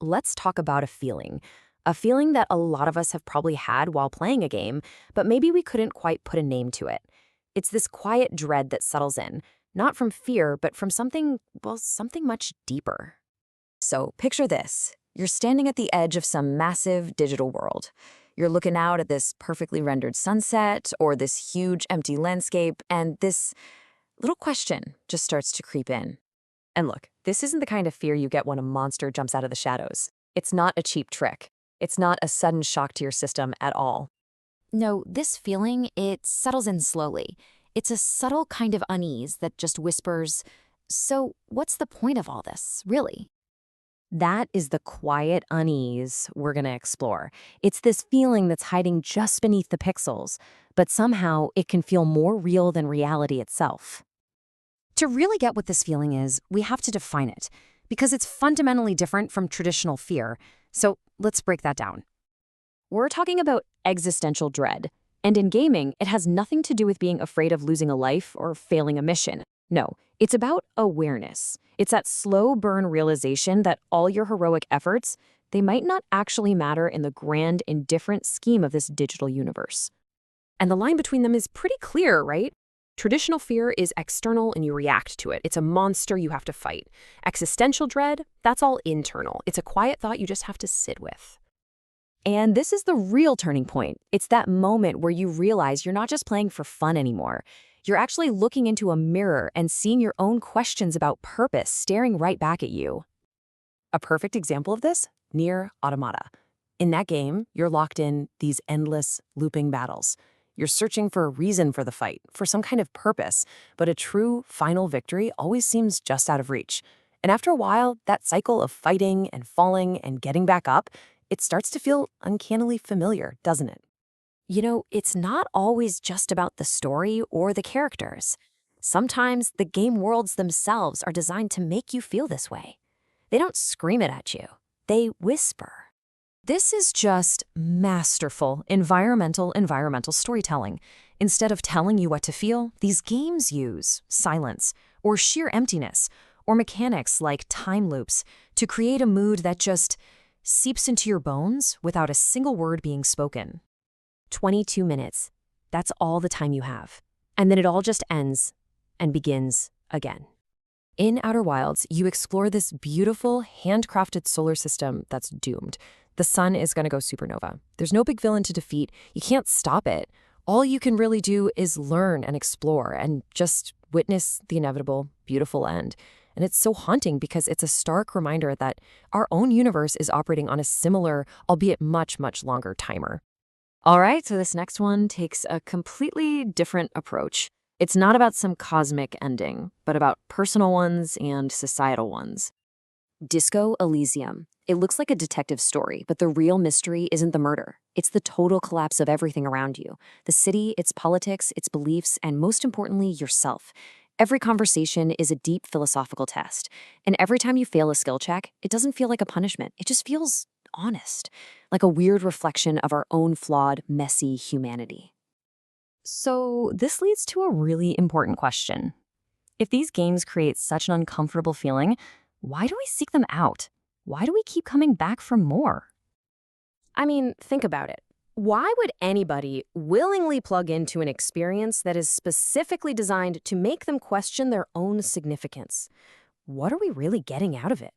let's talk about a feeling. A feeling that a lot of us have probably had while playing a game, but maybe we couldn't quite put a name to it. It's this quiet dread that settles in, not from fear, but from something, well, something much deeper. So picture this. You're standing at the edge of some massive digital world. You're looking out at this perfectly rendered sunset or this huge empty landscape, and this little question just starts to creep in. And look, this isn't the kind of fear you get when a monster jumps out of the shadows. It's not a cheap trick. It's not a sudden shock to your system at all. No, this feeling, it settles in slowly. It's a subtle kind of unease that just whispers, so what's the point of all this, really? That is the quiet unease we're going to explore. It's this feeling that's hiding just beneath the pixels, but somehow it can feel more real than reality itself. To really get what this feeling is, we have to define it, because it's fundamentally different from traditional fear. So let's break that down. We're talking about existential dread. And in gaming, it has nothing to do with being afraid of losing a life or failing a mission. No, it's about awareness. It's that slow burn realization that all your heroic efforts, they might not actually matter in the grand, indifferent scheme of this digital universe. And the line between them is pretty clear, right? Traditional fear is external and you react to it. It's a monster you have to fight. Existential dread, that's all internal. It's a quiet thought you just have to sit with. And this is the real turning point. It's that moment where you realize you're not just playing for fun anymore. You're actually looking into a mirror and seeing your own questions about purpose staring right back at you. A perfect example of this? Nier Automata. In that game, you're locked in these endless, looping battles. You're searching for a reason for the fight, for some kind of purpose, but a true, final victory always seems just out of reach. And after a while, that cycle of fighting and falling and getting back up, it starts to feel uncannily familiar, doesn't it? You know, it's not always just about the story or the characters. Sometimes the game worlds themselves are designed to make you feel this way. They don't scream it at you. They whisper. This is just masterful environmental storytelling. Instead of telling you what to feel, these games use silence or sheer emptiness or mechanics like time loops to create a mood that just seeps into your bones without a single word being spoken. 22 minutes. That's all the time you have. And then it all just ends and begins again. In Outer Wilds, you explore this beautiful, handcrafted solar system that's doomed. The sun is going to go supernova. There's no big villain to defeat. You can't stop it. All you can really do is learn and explore and just witness the inevitable, beautiful end. And it's so haunting because it's a stark reminder that our own universe is operating on a similar, albeit much, much longer timer. All right, so this next one takes a completely different approach. It's not about some cosmic ending, but about personal ones and societal ones. Disco Elysium. It looks like a detective story, but the real mystery isn't the murder. It's the total collapse of everything around you. The city, its politics, its beliefs, and most importantly, yourself. Every conversation is a deep philosophical test. And every time you fail a skill check, it doesn't feel like a punishment. It just feels honest, like a weird reflection of our own flawed, messy humanity. So this leads to a really important question. If these games create such an uncomfortable feeling, why do we seek them out? Why do we keep coming back for more? I mean, think about it. Why would anybody willingly plug into an experience that is specifically designed to make them question their own significance? What are we really getting out of it?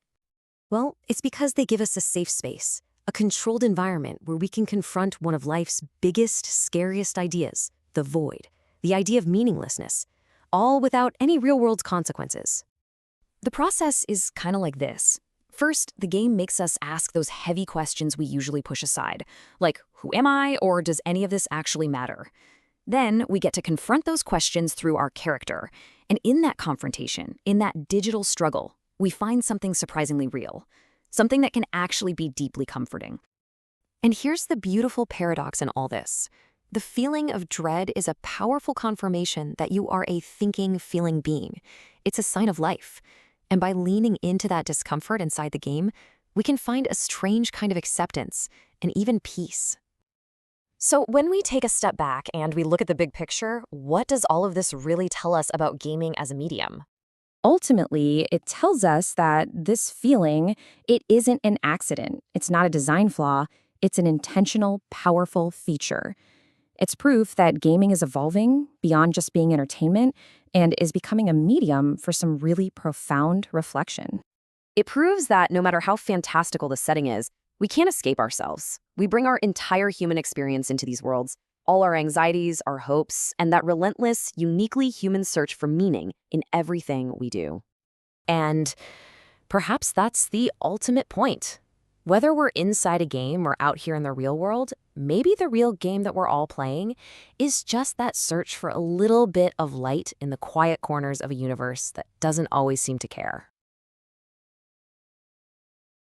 Well, it's because they give us a safe space, a controlled environment where we can confront one of life's biggest, scariest ideas, the void, the idea of meaninglessness, all without any real-world consequences. The process is kind of like this. First, the game makes us ask those heavy questions we usually push aside, like, who am I, or does any of this actually matter? Then we get to confront those questions through our character. And in that confrontation, in that digital struggle, we find something surprisingly real, something that can actually be deeply comforting. And here's the beautiful paradox in all this. The feeling of dread is a powerful confirmation that you are a thinking, feeling being. It's a sign of life. And by leaning into that discomfort inside the game, we can find a strange kind of acceptance and even peace. So when we take a step back and we look at the big picture, what does all of this really tell us about gaming as a medium? Ultimately, it tells us that this feeling, it isn't an accident. It's not a design flaw. It's an intentional, powerful feature. It's proof that gaming is evolving beyond just being entertainment and is becoming a medium for some really profound reflection. It proves that no matter how fantastical the setting is, we can't escape ourselves. We bring our entire human experience into these worlds, all our anxieties, our hopes, and that relentless, uniquely human search for meaning in everything we do. And perhaps that's the ultimate point. Whether we're inside a game or out here in the real world, maybe the real game that we're all playing is just that search for a little bit of light in the quiet corners of a universe that doesn't always seem to care.